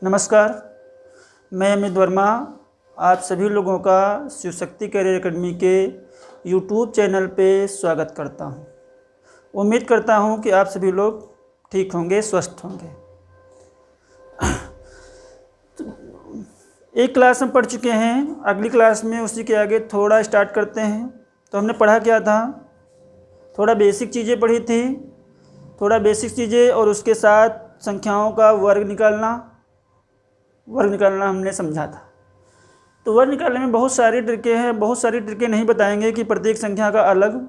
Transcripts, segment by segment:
नमस्कार, मैं अमित वर्मा आप सभी लोगों का शिव शक्ति कैरियर एकेडमी के यूट्यूब चैनल पे स्वागत करता हूं। उम्मीद करता हूं कि आप सभी लोग ठीक होंगे, स्वस्थ होंगे। एक क्लास हम पढ़ चुके हैं, अगली क्लास में उसी के आगे थोड़ा स्टार्ट करते हैं। तो हमने पढ़ा क्या था, थोड़ा बेसिक चीज़ें पढ़ी थी, थोड़ा बेसिक चीज़ें और उसके साथ संख्याओं का वर्ग निकालना हमने समझा था। तो वर्ग निकालने में बहुत सारी ट्रिकें हैं, बहुत सारी ट्रिकें नहीं बताएंगे कि प्रत्येक संख्या का अलग,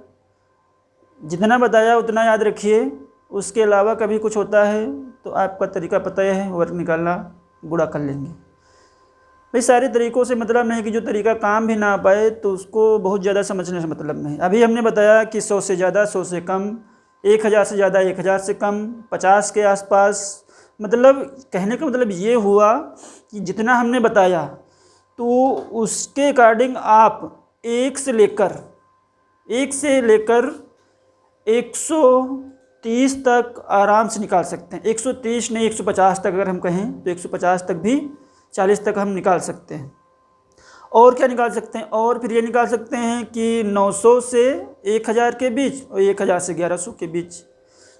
जितना बताया उतना याद रखिए। उसके अलावा कभी कुछ होता है तो आपका तरीका पता है, वर्ग निकालना गुणा कर लेंगे। भाई सारे तरीक़ों से मतलब नहीं कि जो तरीका काम भी ना आ पाए तो उसको बहुत ज़्यादा समझने से मतलब नहीं। अभी हमने बताया कि 100 से ज़्यादा 100 से कम, 1000 से ज़्यादा 1000 से कम, 50 के आसपास। मतलब कहने का मतलब ये हुआ कि जितना हमने बताया तो उसके अकॉर्डिंग आप 1 से लेकर 130 तक आराम से निकाल सकते हैं। 130 नहीं, 150 तक अगर हम कहें तो 150 तक भी, 40 तक हम निकाल सकते हैं। और क्या निकाल सकते हैं, और फिर ये निकाल सकते हैं कि 900 से 1000 के बीच और 1000 से 1100 के बीच,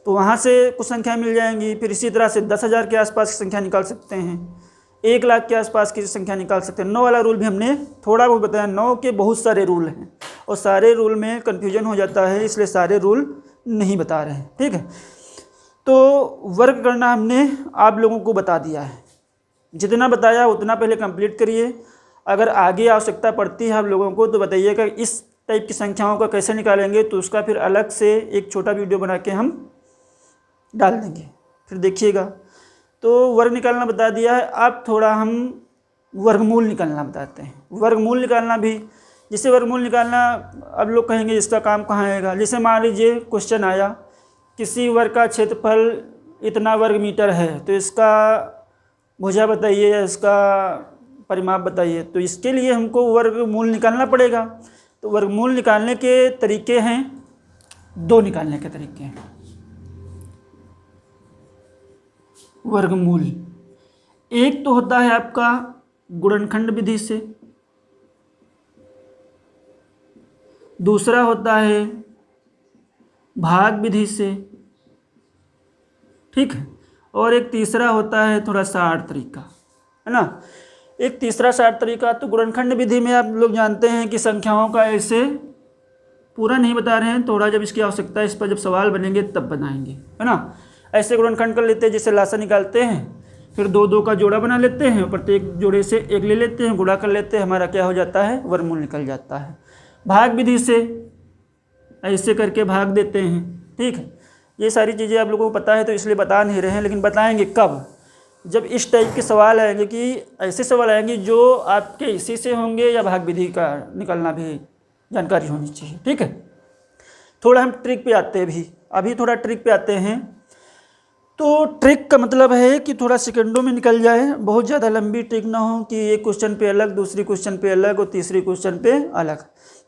तो वहाँ से कुछ संख्या मिल जाएंगी। फिर इसी तरह से 10,000 के आसपास की संख्या निकाल सकते हैं, 1 लाख के आसपास की संख्या निकाल सकते हैं। 9 वाला रूल भी हमने थोड़ा बहुत बताया। 9 के बहुत सारे रूल हैं और सारे रूल में कन्फ्यूजन हो जाता है, इसलिए सारे रूल नहीं बता रहे हैं। ठीक है, तो वर्ग करना हमने आप लोगों को बता दिया है। जितना बताया उतना पहले कंप्लीट करिए। अगर आगे आवश्यकता पड़ती है आप लोगों को तो बताइएगा इस टाइप की संख्याओं का कैसे निकालेंगे, तो उसका फिर अलग से एक छोटा वीडियो बना के हम डाल देंगे, फिर देखिएगा। तो वर्ग निकालना बता दिया है, अब थोड़ा हम वर्गमूल निकालना बताते हैं। वर्गमूल निकालना भी, जैसे वर्गमूल निकालना अब लोग कहेंगे इसका काम कहाँ आएगा। जैसे मान लीजिए क्वेश्चन आया, किसी वर्ग का क्षेत्रफल इतना वर्ग मीटर है, तो इसका भुजा बताइए या इसका परिमाप बताइए। तो इसके लिए हमको वर्गमूल निकालना पड़ेगा। तो वर्गमूल निकालने के तरीके हैं, 2 निकालने के तरीके हैं। वर्गमूल एक तो होता है आपका गुणनखंड विधि से, दूसरा होता है भाग विधि से, ठीक है, और एक तीसरा होता है थोड़ा शार्ट तरीका, है ना। एक तीसरा शार्ट तरीका, तो गुणनखंड विधि में आप लोग जानते हैं कि संख्याओं का ऐसे पूरा नहीं बता रहे हैं, थोड़ा जब इसकी आवश्यकता है, इस पर जब सवाल बनेंगे तब बनाएंगे, है ना। ऐसे गुणनखंड कर लेते हैं, जैसे लासा निकालते हैं, फिर 2-2 का जोड़ा बना लेते हैं, प्रत्येक जोड़े से 1 ले लेते हैं, गुणा कर लेते हैं, हमारा क्या हो जाता है, वर्गमूल निकल जाता है। भाग विधि से ऐसे करके भाग देते हैं, ठीक है। ये सारी चीज़ें आप लोगों को पता है तो इसलिए बता नहीं रहे हैं, लेकिन बताएंगे कब, जब इस टाइप के सवाल आएंगे, कि ऐसे सवाल आएंगे जो आपके इसी से होंगे या भाग विधि का निकलना भी जानकारी होनी चाहिए, ठीक है। थोड़ा हम ट्रिक पे आते हैं, अभी थोड़ा ट्रिक पे आते हैं। तो ट्रिक का मतलब है कि थोड़ा सेकंडों में निकल जाए, बहुत ज़्यादा लंबी ट्रिक ना हो कि एक क्वेश्चन पे अलग, दूसरी क्वेश्चन पे अलग और तीसरी क्वेश्चन पे अलग।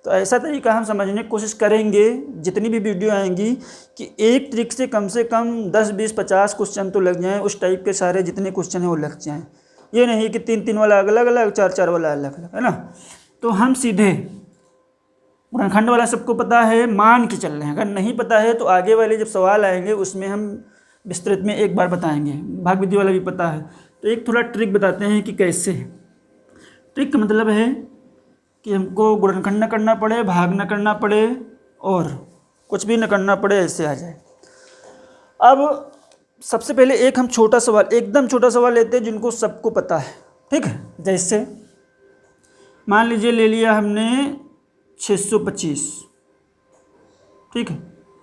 तो ऐसा तरीका हम समझने की कोशिश करेंगे जितनी भी वीडियो आएंगी, कि एक ट्रिक से कम 10, 20, 50 क्वेश्चन तो लग जाएँ, उस टाइप के सारे जितने क्वेश्चन हैं वो लग जाएँ। ये नहीं कि 3-3 वाला अलग अलग, 4-4 वाला अलग अलग, है ना। तो हम सीधे गुणनखंड वाला सबको पता है, मान के चल रहे हैं। अगर नहीं पता है तो आगे वाले जब सवाल आएंगे उसमें हम विस्तृत में एक बार बताएंगे। भाग विधि वाला भी पता है, तो एक थोड़ा ट्रिक बताते हैं कि कैसे। ट्रिक का मतलब है कि हमको गुणनखंड न करना पड़े, भाग न करना पड़े और कुछ भी न करना पड़े, ऐसे आ जाए। अब सबसे पहले एक हम छोटा सवाल, एकदम छोटा सवाल लेते हैं जिनको सबको पता है, ठीक है। जैसे मान लीजिए ले लिया हमने 625, ठीक है।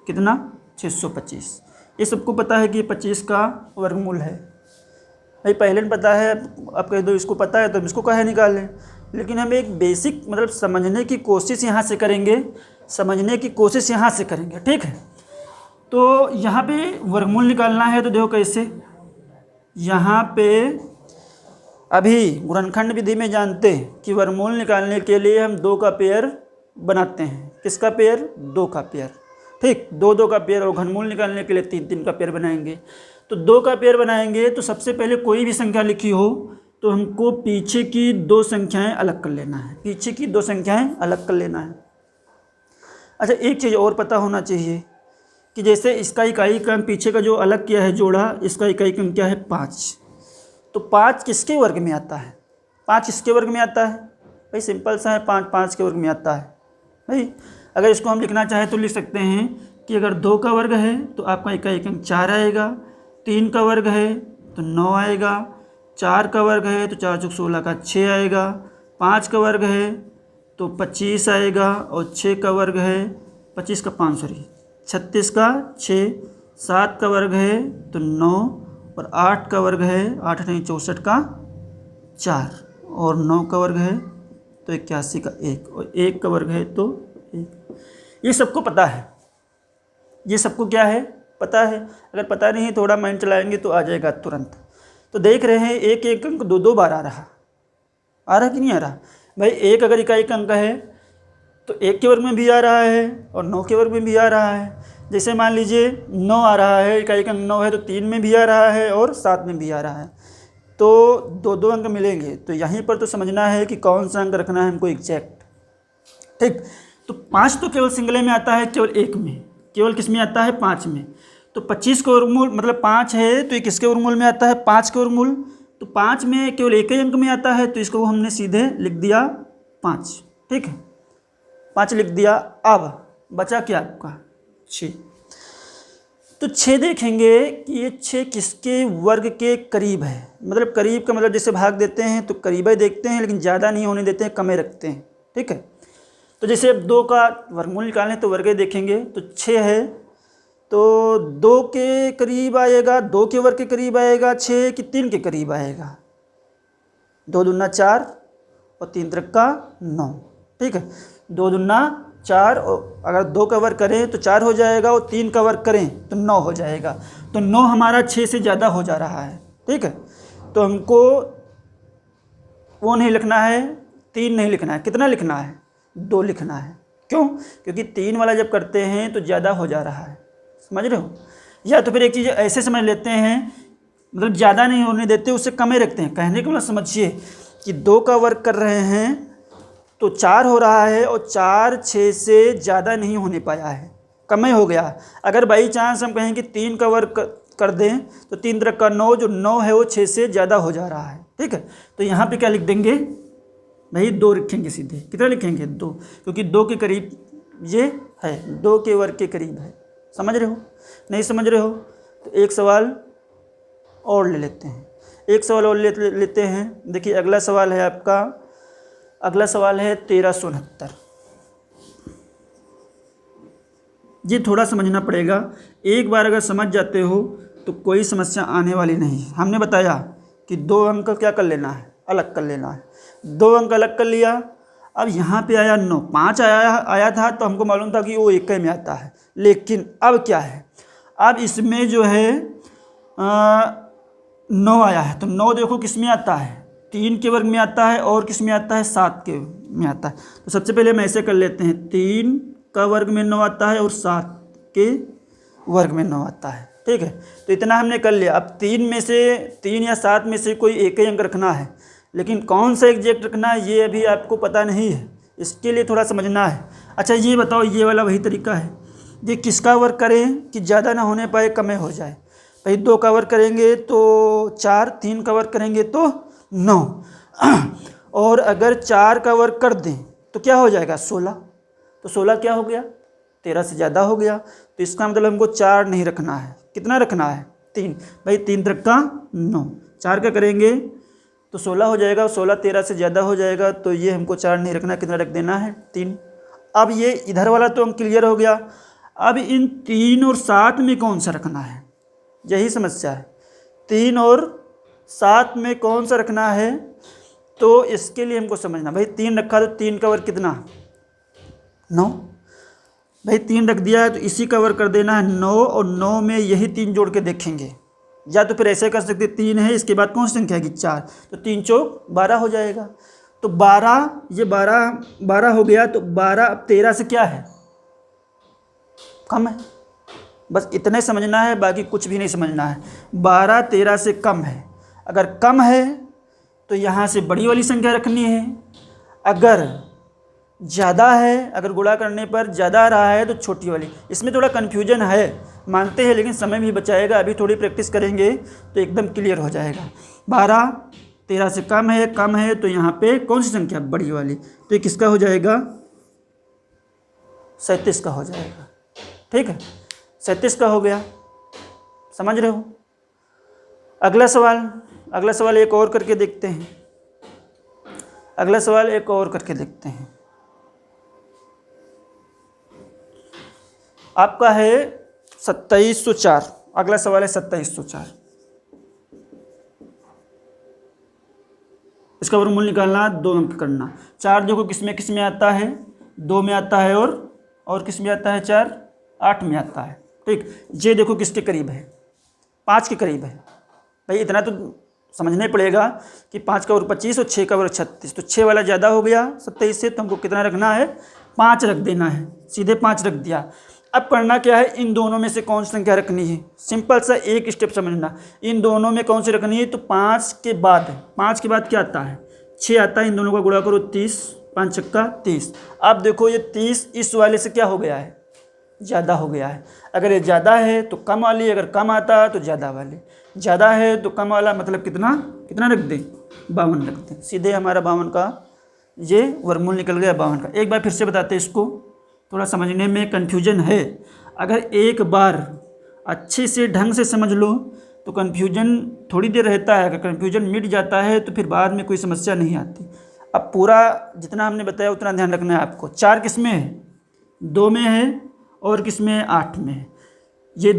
कितना, 625। ये सबको पता है कि 25 का वर्गमूल है। भाई पहले ने पता है, आप कह दो इसको पता है तो हम इसको काहे निकालें। लेकिन हम एक बेसिक मतलब समझने की कोशिश यहाँ से करेंगे, ठीक है। तो यहाँ पे वर्गमूल निकालना है, तो देखो कैसे। यहाँ पे अभी गुणनखंड विधि में जानते हैं कि वर्गमूल निकालने के लिए हम 2 का पेयर बनाते हैं। किसका पेयर, 2 का पेयर, ठीक। 2-2 का पेयर। और घनमूल निकालने के लिए 3-3 का पेयर बनाएंगे। तो 2 का पेयर बनाएंगे तो सबसे पहले कोई भी संख्या लिखी हो तो हमको पीछे की 2 संख्याएं अलग कर लेना है, पीछे की 2 संख्याएं अलग कर लेना है। अच्छा, एक चीज़ और पता होना चाहिए कि जैसे इसका इकाई क्रम पीछे का जो अलग किया है जोड़ा, इसका इकाई क्रम क्या है 5, तो 5 किसके वर्ग में आता है? 5 किसके वर्ग में आता है भाई? सिंपल सा है, 5 5 के वर्ग में आता है भाई। अगर इसको हम लिखना चाहें तो लिख सकते हैं कि अगर 2 का वर्ग है तो आपका इकाई क्रम 4 आएगा, 3 का वर्ग है तो 9 आएगा, 4 का वर्ग है तो 4 चौक 16 का 6 आएगा, 5 का वर्ग है तो 25 आएगा, और 6 का वर्ग है 25 का 5 सॉरी 36 का 6, 7 का वर्ग है तो 9, और 8 का वर्ग है 8 नहीं 64 का 4, और 9 का वर्ग है तो 81 का 1, और 1 का वर्ग है तो 1। ये सबको पता है, ये सबको क्या है पता है। अगर पता नहीं थोड़ा माइंड चलाएंगे तो आ जाएगा तुरंत। तो देख रहे हैं एक एक अंक 2 2 बार आ रहा कि नहीं आ रहा भाई? एक अगर इकाई का अंक है तो 1 के वर्ग में भी आ रहा है और 9 के वर्ग में भी आ रहा है। जैसे मान लीजिए 9 आ रहा है, इकाई का अंक 9 है तो 3 में भी आ रहा है और 7 में भी आ रहा है, तो 2 2 अंक मिलेंगे। तो यहीं पर तो समझना है कि कौन सा अंक रखना है हमको एग्जैक्ट, ठीक। तो 5 तो केवल सिंगले में आता है, केवल 1 में, केवल किस में आता है 5 में। तो 25 का वर्गमूल मतलब 5 है तो ये किसके वर्गमूल में आता है? 5 के वर्गमूल। तो 5 में केवल एक ही अंक में आता है तो इसको हमने सीधे लिख दिया 5, ठीक है, 5 लिख दिया। अब बचा क्या आपका 6। तो 6 देखेंगे कि ये 6 किसके वर्ग के करीब है। मतलब करीब का मतलब जैसे भाग देते हैं तो करीब ही देखते हैं, लेकिन ज़्यादा नहीं होने देते हैं, कमे रखते हैं, ठीक है। तो जैसे अब 2 का वर्गमूल निकालें तो वर्ग देखेंगे तो 6 है तो 2 के करीब आएगा, 2 के वर्ग के करीब आएगा 6 कि 3 के करीब आएगा? 2 दूना 4 और 3 त्रिका 9, ठीक है। 2 दूना 4 और अगर 2 का वर्ग करें तो 4 हो जाएगा और 3 का वर्ग करें तो 9 हो जाएगा। तो 9 हमारा 6 से ज़्यादा हो जा रहा है, ठीक है। तो हमको वो नहीं लिखना है, 3 नहीं लिखना है, कितना लिखना है? 2 लिखना है। क्यों? क्योंकि 3 वाला जब करते हैं तो ज़्यादा हो जा रहा है, समझ रहे हो। या तो फिर एक चीज़ ऐसे समझ लेते हैं, मतलब ज़्यादा नहीं होने देते, उससे कमे रखते हैं। कहने को मतलब समझिए कि 2 का वर्ग कर रहे हैं तो 4 हो रहा है और 4 6 से ज़्यादा नहीं होने पाया है, कम ही हो गया। अगर बाई चांस हम कहें कि 3 का वर्ग कर दें तो 3 त्रिका 9, जो 9 है वो 6 से ज़्यादा हो जा रहा है, ठीक है। तो यहाँ पे क्या लिख देंगे भाई? 2 लिखेंगे सीधे। कितना लिखेंगे? 2, क्योंकि 2 के करीब ये है, 2 के वर्ग के करीब है। समझ रहे हो? नहीं समझ रहे हो तो एक सवाल और ले लेते हैं, एक सवाल और लेते हैं। देखिए अगला सवाल है आपका, अगला सवाल है 1369। ये थोड़ा समझना पड़ेगा, एक बार अगर समझ जाते हो तो कोई समस्या आने वाली नहीं। हमने बताया कि 2 अंक क्या कर लेना है? अलग कर लेना है। 2 अंक अलग कर लिया। अब यहाँ पे आया 9, 5 आया था तो हमको मालूम था कि वो 1 में आता है, लेकिन अब क्या है? अब इसमें जो है 9 आया है तो 9 देखो किस में आता है? 3 के वर्ग में आता है और किस में आता है? 7 के में आता है। तो सबसे पहले हम ऐसे कर लेते हैं, 3 का वर्ग में 9 आता है और 7 के वर्ग में 9 आता है, ठीक है। तो इतना हमने कर लिया। अब 3 में से 3 या 7 में से कोई एक ही अंक रखना है, लेकिन कौन सा एग्जैक्ट रखना है ये अभी आपको पता नहीं है, इसके लिए थोड़ा समझना है। अच्छा ये बताओ, ये वाला वही तरीका है, ये किसका वर्ग करें कि ज़्यादा ना होने पाए, कमे हो जाए? भाई 2 का वर्ग करेंगे तो 4, 3 का वर्ग करेंगे तो 9, और अगर 4 का वर्ग कर दें तो क्या हो जाएगा? 16। तो 16 क्या हो गया? 13 से ज़्यादा हो गया। तो इसका मतलब हमको 4 नहीं रखना है, कितना रखना है? 3। भाई 3 त्रिका 9, 4 का करेंगे तो 16 हो जाएगा, 16 13 से ज़्यादा हो जाएगा, तो ये हमको 4 नहीं रखना, कितना रख देना है? 3। अब ये इधर वाला तो अंक क्लियर हो गया। अब इन 3 और 7 में कौन सा रखना है, यही समस्या है। 3 और 7 में कौन सा रखना है, तो इसके लिए हमको समझना। भाई 3 रखा तो 3 का वर्ग कितना? 9। भाई 3 रख दिया है तो इसी का वर्ग कर देना है 9, और 9 में यही 3 जोड़ के देखेंगे, या तो फिर ऐसे कर सकते 3 है, इसके बाद कौन सी संख्या है? 4। तो 3 चौक 12 हो जाएगा। तो 12, ये 12 हो गया। तो 12 अब 13 से क्या है? कम है, बस इतने समझना है, बाकी कुछ भी नहीं समझना है। 12 13 से कम है, अगर कम है तो यहाँ से बड़ी वाली संख्या रखनी है, अगर ज़्यादा है, अगर गुणा करने पर ज़्यादा आ रहा है तो छोटी वाली। इसमें थोड़ा कन्फ्यूजन है मानते हैं, लेकिन समय भी बचाएगा, अभी थोड़ी प्रैक्टिस करेंगे तो एकदम क्लियर हो जाएगा। 12 13 से कम है तो यहाँ पे कौन सी संख्या, बड़ी वाली, तो ये किसका हो जाएगा, 37 का हो जाएगा। ठीक है, 37 का हो गया, समझ रहे हो। अगला सवाल एक और करके देखते हैं। अगला सवाल एक और करके देखते हैं। आपका है 2704। अगला सवाल है 2704। इसका वर्गमूल निकालना, 2 अंक करना। 4 देखो किस में आता है, 2 में आता है, और किस में आता है, 4 8 में आता है। ठीक, ये देखो किसके करीब है, 5 के करीब है। भाई इतना तो समझना ही पड़ेगा कि 5 का वर्ग 25 और 6 का वर्ग 36, तो 6 वाला ज़्यादा हो गया 27 से, तो हमको कितना रखना है, 5 रख देना है, सीधे 5 रख दिया। अब करना क्या है, इन दोनों में से कौन सी संख्या रखनी है, सिंपल सा एक स्टेप समझना। इन दोनों में कौन सी रखनी है, तो 5 के बाद क्या आता है, 6 आता है। इन दोनों का गुणा करो, 30, 5 छक्का 30। अब देखो ये 30 इस वाले से क्या हो गया है, ज़्यादा हो गया है। अगर ये ज़्यादा है तो कम वाली, अगर कम आता है तो ज़्यादा वाली, ज़्यादा है तो कम वाला, मतलब कितना रख दें, 52 रख दें। सीधे हमारा 52 का ये वर्गमूल निकल गया, 52 का। एक बार फिर से बताते हैं, इसको थोड़ा समझने में कन्फ्यूजन है। अगर एक बार अच्छे से ढंग से समझ लो तो कन्फ्यूजन थोड़ी देर रहता है, अगर कन्फ्यूजन मिट जाता है तो फिर बाद में कोई समस्या नहीं आती। अब पूरा जितना हमने बताया उतना ध्यान रखना है आपको। 4 किस में है, 2 में है, और किस में है, 8 में है। ये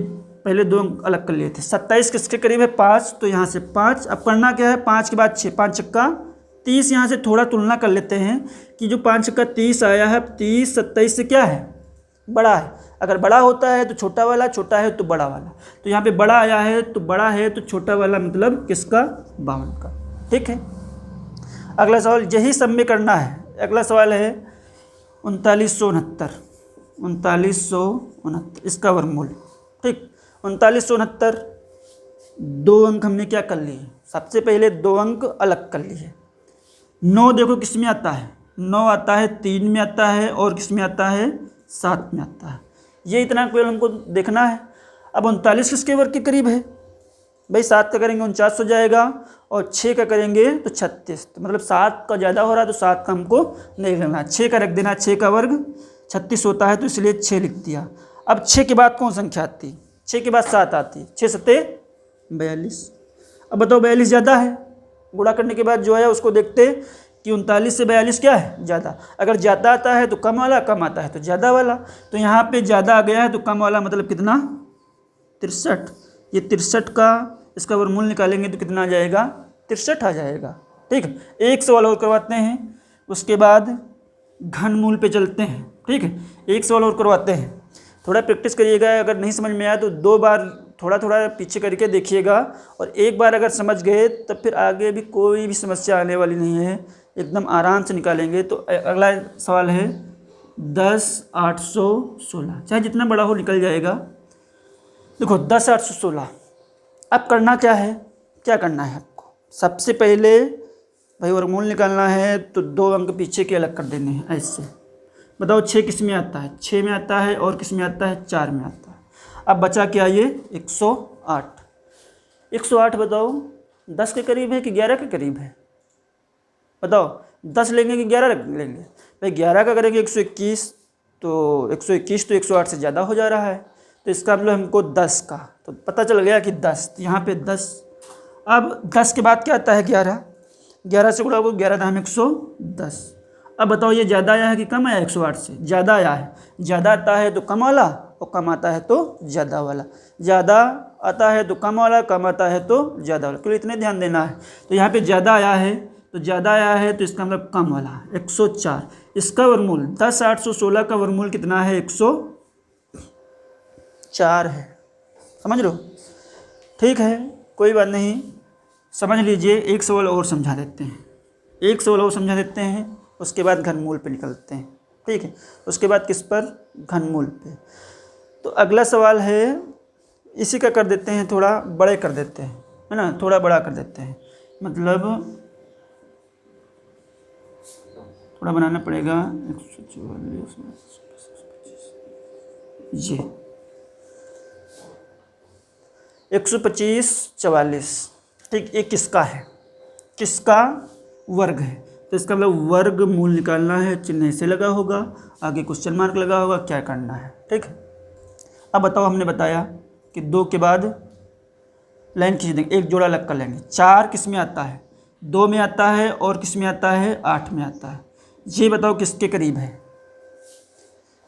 पहले 2 अंक अलग कर लिए थे। 27 किसके करीब है, 5, तो यहाँ से 5। अब करना क्या है, 5 के बाद 6, 5 छक्का 30। यहाँ से थोड़ा तुलना कर लेते हैं कि जो 5 छक्का 30 आया है, 30 27 से क्या है, बड़ा है। अगर बड़ा होता है तो छोटा वाला, छोटा है तो बड़ा वाला। तो यहाँ पे बड़ा आया है तो बड़ा है, तो छोटा वाला मतलब किसका, 52 का। ठीक है, अगला सवाल यही सब में करना है। अगला सवाल है 3969, इसका वर्गमूल। ठीक, 3969, 2 अंक हमने क्या कर लिए, सबसे पहले 2 अंक अलग कर लिए। 9 देखो किस में आता है, 9 आता है 3 में आता है, और किस में आता है, 7 में आता है। ये इतना केवल हमको देखना है। अब 39 किसके वर्ग के करीब है, भाई 7 का करेंगे 49 हो जाएगा, और 6 का करेंगे तो 36। तो मतलब 7 का ज़्यादा हो रहा है तो 7 का हमको नहीं करना, 6 का रख देना। 6 का वर्ग 36 होता है, तो इसलिए 6 लिख दिया। अब 6 के बाद कौन संख्या आती, 6 के बाद 7 आती, 6 सत्ते 42। अब बताओ 42 ज़्यादा है, गुणा करने के बाद जो है उसको देखते कि 39 से 42 क्या है, ज़्यादा। अगर ज़्यादा आता है तो कम वाला, कम आता है तो ज़्यादा वाला। तो यहाँ पे ज़्यादा आ गया है तो कम वाला मतलब कितना, 63। ये 63 का इसका वर्गमूल निकालेंगे तो कितना आ जाएगा, 63 आ जाएगा। ठीक है, एक सवाल और करवाते हैं, उसके बाद घनमूल पे चलते हैं। ठीक है, एक सवाल और करवाते हैं, थोड़ा प्रैक्टिस करिएगा। अगर नहीं समझ में आया तो 2 बार थोड़ा पीछे करके देखिएगा, और एक बार अगर समझ गए तब फिर आगे भी कोई भी समस्या आने वाली नहीं है, एकदम आराम से निकालेंगे। तो अगला सवाल है 10,816, चाहे जितना बड़ा हो निकल जाएगा। देखो 10,816। अब करना क्या है, क्या करना है आपको, सबसे पहले भाई वर्गमूल निकालना है तो 2 अंक पीछे के अलग कर देने हैं ऐसे। बताओ 6 किस में आता है, 6 में आता है, और किस में आता है, 4 में आता है। अब बचा क्या, ये 108। 108 बताओ 10 के करीब है कि 11 के करीब है, बताओ 10 लेंगे कि 11 लेंगे। भाई 11 का करेंगे 121, तो 121 तो 108 से ज़्यादा हो जा रहा है, तो इसका मतलब हमको 10 का, तो पता चल गया कि 10, तो यहाँ पे 10। अब 10 के बाद क्या आता है, 11, 11 से गुणा को 11 दाम 110। अब बताओ ये ज़्यादा आया है कि कम आया, 108 से ज़्यादा आया है। ज़्यादा आता है तो कम वाला, और कम आता है तो ज़्यादा वाला। ज़्यादा आता है तो कम वाला, कम आता है तो ज़्यादा वाला, केवल इतने ध्यान देना है। तो यहाँ पे ज़्यादा आया है तो इसका मतलब कम वाला 104। इसका वर्गमूल 10,816 का वर्गमूल कितना है, 104 है। समझ लो, ठीक है, कोई बात नहीं, समझ लीजिए। एक सवाल और समझा देते हैं, उसके बाद घनमूल पे निकलते हैं। ठीक है, उसके बाद किस पर, घनमूल पे। तो अगला सवाल है, इसी का कर देते हैं, थोड़ा बड़े कर देते हैं, है ना, थोड़ा बड़ा कर देते हैं, मतलब थोड़ा बनाना पड़ेगा। 144 ये 125 44, ठीक। ये किसका है, किसका वर्ग है, तो इसका मतलब वर्ग मूल निकालना है, चिन्ह से लगा होगा, आगे क्वेश्चन मार्क लगा होगा, क्या करना है, ठीक है। अब बताओ, हमने बताया कि 2 के बाद लाइन खींच देंगे, एक जोड़ा अलग कर लेंगे। 4 किस में आता है, 2 में आता है, और किस में आता है, 8 में आता है। ये बताओ किसके करीब है,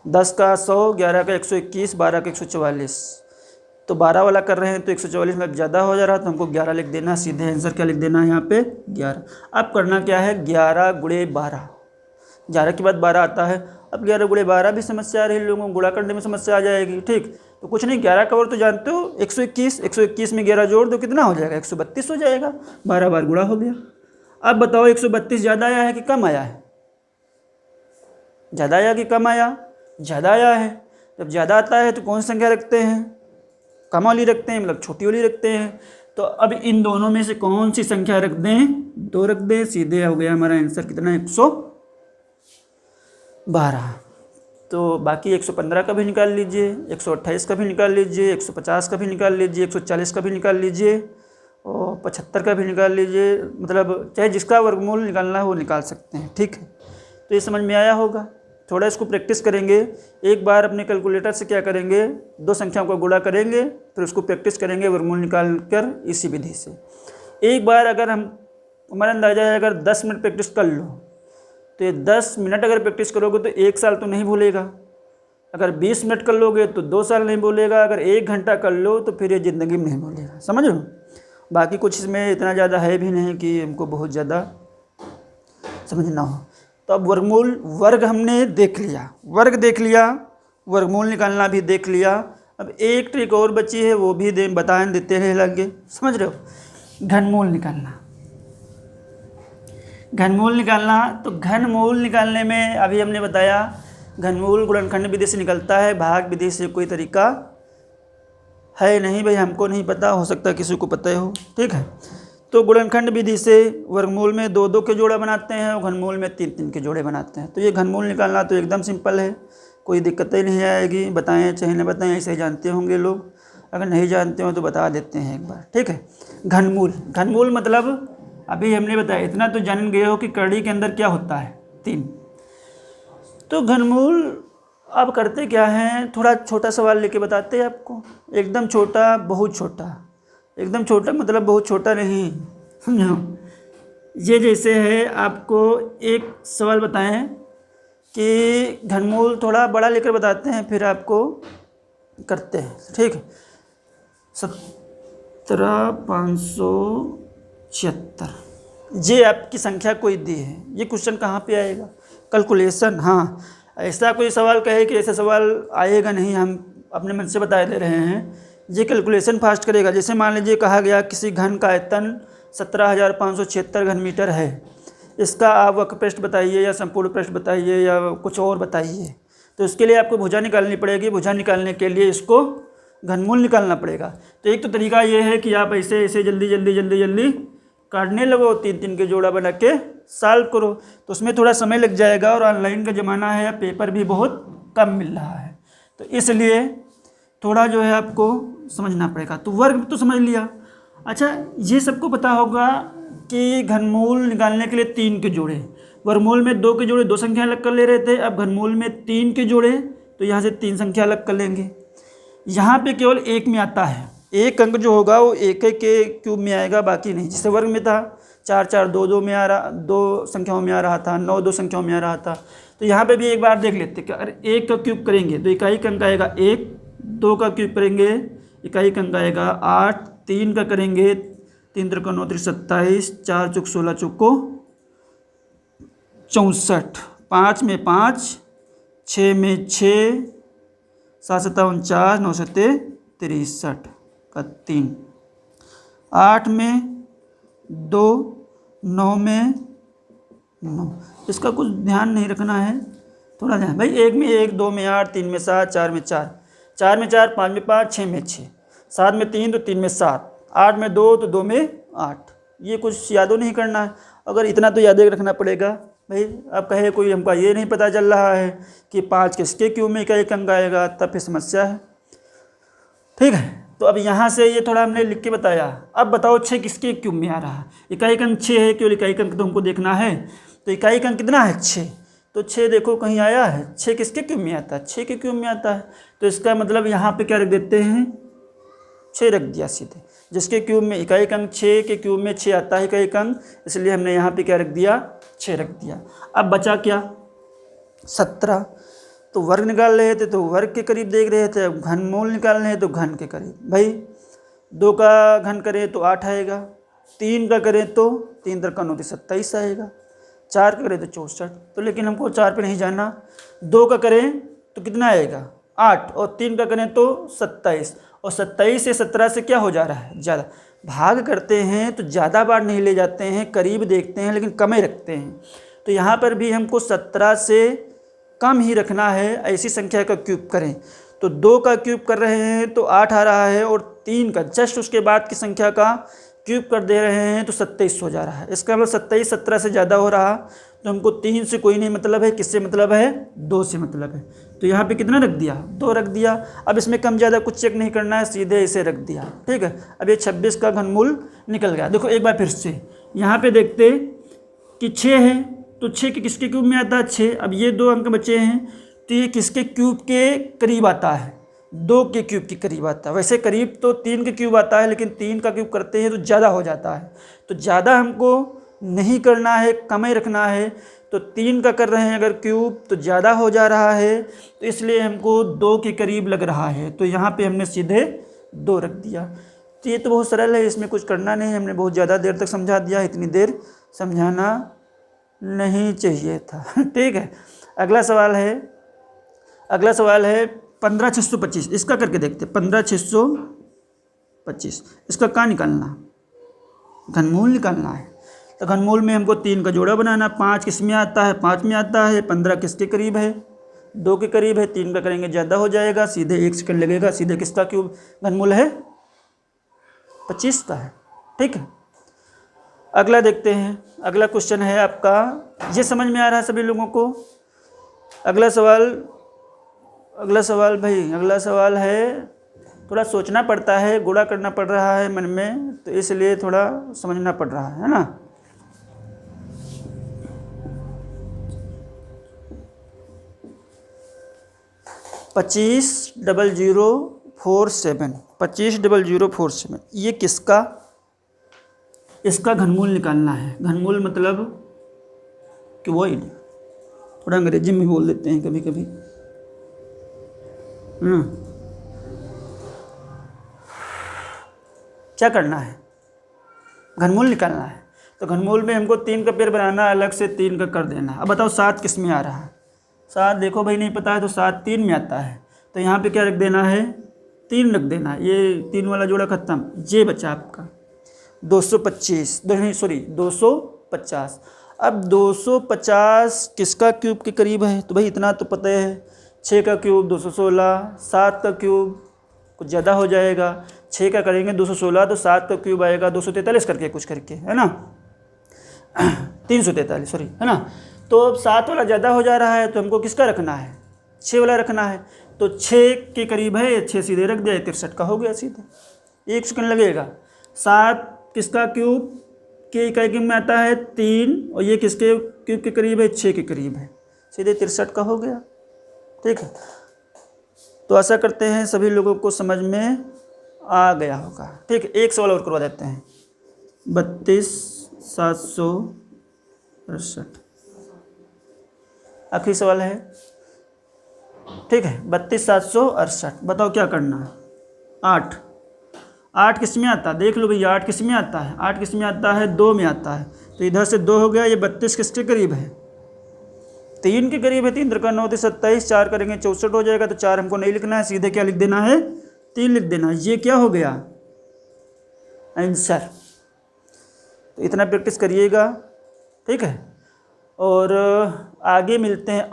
10 का 100, 11 का 121, 12 का 144। तो 12 वाला कर रहे हैं तो 144 में ज़्यादा हो जा रहा है, तो हमको 11 लिख देना, सीधे आंसर क्या लिख देना है यहाँ पे 11। अब करना क्या है, 11 गुणे 12, 11 के बाद 12 आता है। अब 11 गुणे 12 भी समस्या आ रही है लोगों को, गुणा करने में समस्या आ जाएगी, ठीक। तो कुछ नहीं, 11 का वर्ग तो जानते हो 121, 121 में 11 जोड़ दो, कितना हो जाएगा, 132 हो जाएगा, 12 बार गुणा हो गया। अब बताओ 132 ज़्यादा आया है कि कम आया है, ज़्यादा आया कि कम आया, ज़्यादा आया है। जब ज़्यादा आता है तो कौन सी संख्या रखते हैं, कम वाली रखते हैं, मतलब छोटी वाली रखते हैं। तो अब इन दोनों में से कौन सी संख्या रख दें, 2 रख दें, सीधे हो गया हमारा आंसर कितना, 112। तो बाकी 115 का भी निकाल लीजिए, 128 का भी निकाल लीजिए, 150 का भी निकाल लीजिए, 140 का भी निकाल लीजिए, और 75 का भी निकाल लीजिए, मतलब चाहे जिसका वर्गमूल निकालना है वो निकाल सकते हैं, ठीक है। तो ये समझ में आया होगा। थोड़ा इसको प्रैक्टिस करेंगे, एक बार अपने कैलकुलेटर से क्या करेंगे, 2 संख्याओं का गुणा करेंगे, फिर उसको प्रैक्टिस करेंगे वर्गमूल निकाल कर इसी विधि से। एक बार अगर हमारा अंदाजा है अगर 10 मिनट प्रैक्टिस कर लो, तो ये 10 मिनट अगर प्रैक्टिस करोगे तो 1 साल तो नहीं भूलेगा। अगर 20 मिनट कर लोगे तो 2 साल नहीं भूलेगा। अगर 1 घंटा कर लो तो फिर ये ज़िंदगी में नहीं भूलेगा, समझ लो। बाकी कुछ इसमें इतना ज़्यादा है भी नहीं कि हमको बहुत ज़्यादा समझना हो। तो अब वर्गमूल, वर्ग हमने देख लिया, वर्ग देख लिया, वर्गमूल निकालना भी देख लिया। अब एक ट्रिक और बची है, वो भी देते रहे लगे, समझ रहे हो। घनमूल निकालना, घनमूल निकालना। तो घनमूल निकालने में अभी हमने बताया घनमूल गुणनखंड विधि से निकलता है, भाग विधि से कोई तरीका है नहीं भाई, हमको नहीं पता, हो सकता है किसी को पता हो, ठीक है। तो गुणनखंड विधि से वर्गमूल में 2-2 के जोड़े बनाते हैं और घनमूल में 3-3 के जोड़े बनाते हैं। तो ये घनमूल निकालना तो एकदम सिंपल है, कोई दिक्कत ही नहीं आएगी। बताएं चाहे न बताएं, ऐसे ही जानते होंगे लोग, अगर नहीं जानते हो तो बता देते हैं एक बार, ठीक है। घनमूल, घनमूल मतलब अभी हमने बताया, इतना तो जान गए हो कि कड़ी के अंदर क्या होता है, 3। तो घनमूल अब करते क्या हैं, थोड़ा छोटा सवाल लेके बताते हैं आपको, एकदम छोटा, बहुत छोटा। एकदम छोटा मतलब बहुत छोटा नहीं, समझो। ये जैसे है, आपको एक सवाल बताएं कि घनमूल, थोड़ा बड़ा लेकर बताते हैं फिर आपको करते हैं, ठीक है। 17,576 ये आपकी संख्या कोई दी है, ये क्वेश्चन कहाँ पे आएगा, कैलकुलेशन। हाँ, ऐसा कोई सवाल कहे कि ऐसा सवाल आएगा नहीं, हम अपने मन से बता दे रहे हैं। ये कैलकुलेशन फास्ट करेगा। जैसे मान लीजिए कहा गया किसी घन का आयतन 17,576 घन मीटर है, इसका आप वक्र पृष्ठ बताइए या संपूर्ण पृष्ठ बताइए या कुछ और बताइए। तो इसके लिए आपको भुजा निकालनी पड़ेगी, भुजा निकालने के लिए इसको घनमूल निकालना पड़ेगा। तो एक तो तरीका ये है कि आप ऐसे ऐसे जल्दी जल्दी जल्दी जल्दी काटने लगो, 3-3 के जोड़ा बना के सॉल्व करो, तो उसमें थोड़ा समय लग जाएगा और ऑनलाइन का ज़माना है, पेपर भी बहुत कम मिल रहा है, तो इसलिए थोड़ा जो है आपको समझना पड़ेगा। तो वर्ग तो समझ लिया। अच्छा, ये सबको पता होगा कि घनमूल निकालने के लिए 3 के जोड़े, वर्गमूल में 2 के जोड़े 2 संख्या अलग कर ले रहे थे, अब घनमूल में 3 के जोड़े, तो यहाँ से 3 संख्या अलग कर लेंगे। यहाँ पे केवल 1 में आता है, एक अंक जो होगा वो 1 के क्यूब में आएगा, बाकी नहीं। जैसे वर्ग में था 4-4 2-2 में आ रहा, 2 संख्याओं में आ रहा था, 9 2 संख्याओं में आ रहा था। तो यहाँ पे भी एक बार देख लेते कि अगर 1 का क्यूब करेंगे तो इकाई अंक आएगा 1, 2 का क्यूब करेंगे इकाई अंक आएगा 8, 3 का करेंगे 3 3 9 27, 4 चौक 16 चौको 64, 5 में 5, 6 में 6, 7 7 49, 9 7 63 का 3, 8 में 2, 9 में 9। इसका कुछ ध्यान नहीं रखना है, थोड़ा ध्यान भाई। 1 में 1, 2 में 8, 3 में 7, 4 में 4, 4 में 4, 5 में 5, 6 में 6, 7 में 3 तो 3 में 7, 8 में 2 तो 2 में 8। ये कुछ यादो नहीं करना है, अगर इतना तो याद रखना पड़ेगा भाई। अब कहे कोई हमको ये नहीं पता चल रहा है कि 5 किसके क्यूब में इकाई अंक आएगा, तब फिर समस्या है। ठीक है, तो अब यहाँ से ये थोड़ा हमने लिख के बताया। अब बताओ 6 किसके क्यूब में आ रहा है। इकाई अंक 6 है, केवल इकाई अंक तो हमको देखना है। तो इकाई अंक कितना है 6, तो 6 देखो कहीं आया है, 6 किसके क्यूब में आता है, 6 के क्यूब में आता है। तो इसका मतलब यहाँ पे क्या रख देते हैं, 6 रख दिया सीधे। जिसके क्यूब में इकाई अंक 6 के क्यूब में 6 आता है इकाई अंक, इसलिए हमने यहाँ पे क्या रख दिया, 6 रख दिया। अब बचा क्या, 17। तो वर्ग निकाल रहे थे तो वर्ग के करीब देख रहे थे, अब घनमूल निकालने हैं तो घन के करीब। भाई 2 का घन करें तो 8 आएगा, 3 का करें तो 3 3 9 27 आएगा, 4 का करें तो 64। तो लेकिन हमको 4 पे नहीं जाना, 2 का करें तो कितना आएगा 8, और 3 का करें तो 27। और 27 से 17 से क्या हो जा रहा है, ज़्यादा। भाग करते हैं तो ज़्यादा बार नहीं ले जाते हैं, करीब देखते हैं लेकिन कम ही रखते हैं। तो यहाँ पर भी हमको 17 से कम ही रखना है, ऐसी संख्या का क्यूब करें। तो 2 का क्यूब कर रहे हैं तो 8 आ रहा है, और 3 का जस्ट उसके बाद की संख्या का क्यूब कर दे रहे हैं तो 27 हो जा रहा है। इसका मतलब 27 17 से ज़्यादा हो रहा, तो हमको 3 से कोई नहीं मतलब है, किससे मतलब है, 2 से मतलब है। तो यहाँ पे कितना रख दिया, 2 रख दिया। अब इसमें कम ज़्यादा कुछ चेक नहीं करना है, सीधे इसे रख दिया। ठीक है, अब ये 26 का घनमूल निकल गया। देखो एक बार फिर से यहाँ पे देखते कि 6 है, तो 6 के किसके क्यूब में आता है, 6। अब ये 2 अंक बचे हैं, तो ये किसके क्यूब के करीब आता है, 2 के क्यूब के करीब आता है। वैसे करीब तो 3 के क्यूब आता है, लेकिन 3 का क्यूब करते हैं तो ज़्यादा हो जाता है। तो ज़्यादा हमको नहीं करना है, कम ही रखना है। तो 3 का कर रहे हैं अगर क्यूब तो ज़्यादा हो जा रहा है, तो इसलिए हमको 2 के करीब लग रहा है। तो यहाँ पे हमने सीधे 2 रख दिया। तो ये तो बहुत सरल है, इसमें कुछ करना नहीं। हमने बहुत ज़्यादा देर तक समझा दिया, इतनी देर समझाना नहीं चाहिए था। ठीक है, अगला सवाल है 15,625। इसका करके देखते, 15,625 इसका क्या निकालना, घनमूल निकालना है। तो घनमूल में हमको 3 का जोड़ा बनाना। 5 किस में आता है, 5 में आता है। 15 किसके करीब है, 2 के करीब है। 3 का करेंगे ज़्यादा हो जाएगा, सीधे 1 सेकंड लगेगा। सीधे किसका क्यूब घनमूल है, 25 का है। ठीक है, अगला देखते हैं। अगला क्वेश्चन है आपका, ये समझ में आ रहा है सभी लोगों को। अगला सवाल है, थोड़ा सोचना पड़ता है, गुणा करना पड़ रहा है मन में, तो इसलिए थोड़ा समझना पड़ रहा है ना। $25,047 ये किसका, इसका घनमूल निकालना है। घनमूल मतलब क्यूबॉइड, थोड़ा अंग्रेजी में बोल देते हैं कभी कभी। क्या करना है, घनमूल निकालना है। तो घनमूल में हमको 3 का पेड़ बनाना, अलग से 3 का कर देना। अब बताओ 7 किस में आ रहा है, 7 देखो भाई नहीं पता है तो 7 3 में आता है। तो यहाँ पे क्या रख देना है, 3 रख देना। ये 3 वाला जोड़ा खत्म, ये बचा आपका 250। अब 250 किसका क्यूब के करीब है, तो भाई इतना तो पता है, 6 का क्यूब 216, 7 का क्यूब कुछ ज़्यादा हो जाएगा। 6 का करेंगे 216, तो 7 का क्यूब आएगा 243 करके कुछ करके, है ना 343 सॉरी, है ना। तो अब 7 वाला ज़्यादा हो जा रहा है, तो हमको किसका रखना है, 6 वाला रखना है। तो 6 के करीब है, 6 सीधे रख दिया, 63 का हो गया सीधे, 1 सेकंड लगेगा। 7 किसका क्यूब के इकाई में आता है 3, और ये किसके क्यूब के करीब है, 6 के करीब है, सीधे 63 का हो गया। ठीक है, तो आशा करते हैं सभी लोगों को समझ में आ गया होगा। ठीक है, एक सवाल और करवा देते हैं। 32,768 आखिरी सवाल है। ठीक है, 32,768 बताओ क्या करना है। 8 किस में आता है, देख लो भैया, 8 किस में आता है, 8 किस में आता है, 2 में आता है। तो इधर से 2 हो गया, ये 32 किसके करीब है, 3 के करीब है। 3 3 9 27, 4 करेंगे 64 हो जाएगा। तो 4 हमको नहीं लिखना है, सीधे क्या लिख देना है, 3 लिख देना। ये क्या हो गया आंसर। तो इतना प्रैक्टिस करिएगा। ठीक है, और आगे मिलते हैं।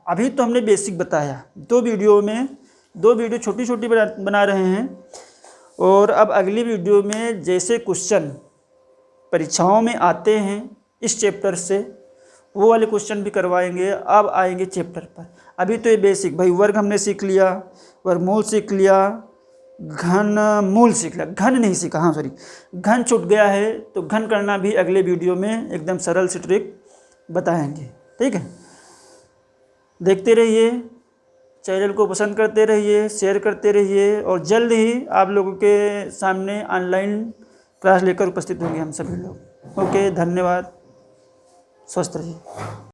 अभी तो हमने बेसिक बताया, 2 वीडियो में 2 वीडियो छोटी छोटी बना रहे हैं, और अब अगली वीडियो में जैसे क्वेश्चन परीक्षाओं में आते हैं इस चैप्टर से वो वाले क्वेश्चन भी करवाएंगे। अब आएंगे चैप्टर पर। अभी तो ये बेसिक भाई, वर्ग हमने सीख लिया, वर्गमूल सीख लिया, घनमूल सीख लिया, घन नहीं सीखा, हाँ सॉरी, घन छूट गया है, तो घन करना भी अगले वीडियो में एकदम सरल सी ट्रिक बताएंगे। ठीक है, देखते रहिए, चैनल को पसंद करते रहिए, शेयर करते रहिए, और जल्द ही आप लोगों के सामने ऑनलाइन क्लास लेकर उपस्थित होंगे हम सभी लोग। ओके, धन्यवाद, स्वस्थ रहिए।